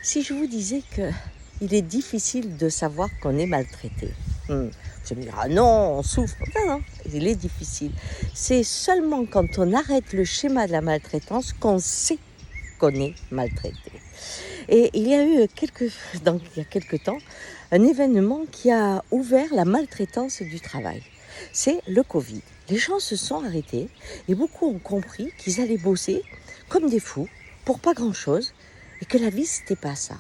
Si je vous disais qu'il est difficile de savoir qu'on est maltraité, vous allez me dire, ah non, on souffre. Non, il est difficile. C'est seulement quand on arrête le schéma de la maltraitance qu'on sait qu'on est maltraité. Et il y a eu il y a quelques temps un événement qui a ouvert la maltraitance du travail. C'est le Covid. Les gens se sont arrêtés et beaucoup ont compris qu'ils allaient bosser comme des fous pour pas grand-chose et que la vie, c'était pas ça.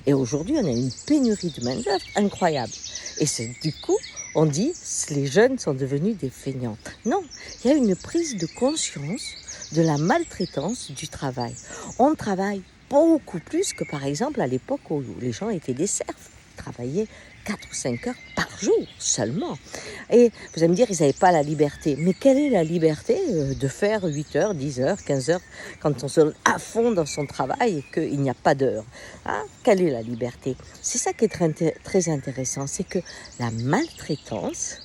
Et aujourd'hui, on a une pénurie de main-d'œuvre incroyable. Et du coup, on dit que les jeunes sont devenus des feignants. Non, il y a une prise de conscience de la maltraitance du travail. On travaille beaucoup plus que par exemple à l'époque où les gens étaient des serfs. Ils travaillaient 4 ou 5 heures par jour seulement. Et vous allez me dire, ils n'avaient pas la liberté. Mais quelle est la liberté de faire 8 heures, 10 heures, 15 heures quand on se donne à fond dans son travail et qu'il n'y a pas d'heure, quelle est la liberté? C'est ça qui est très intéressant, c'est que la maltraitance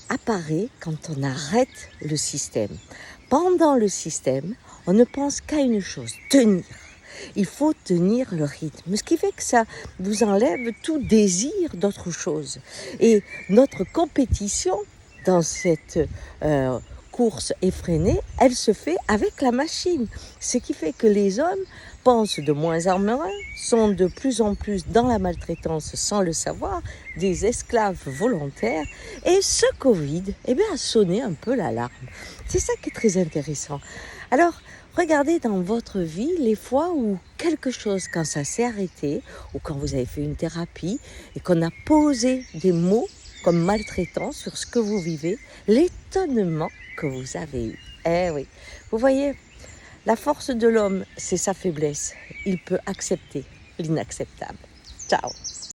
apparaît quand on arrête le système. Pendant le système, on ne pense qu'à une chose, tenir. Il faut tenir le rythme, ce qui fait que ça vous enlève tout désir d'autre chose. Et notre compétition dans cette course effrénée, elle se fait avec la machine. Ce qui fait que les hommes pensent de moins en moins, sont de plus en plus dans la maltraitance sans le savoir, des esclaves volontaires. Et ce Covid a sonné un peu l'alarme. C'est ça qui est très intéressant. Alors, regardez dans votre vie les fois où quelque chose, quand ça s'est arrêté, ou quand vous avez fait une thérapie et qu'on a posé des mots comme maltraitant sur ce que vous vivez, l'étonnement que vous avez eu. Eh oui, vous voyez, la force de l'homme, c'est sa faiblesse. Il peut accepter l'inacceptable. Ciao.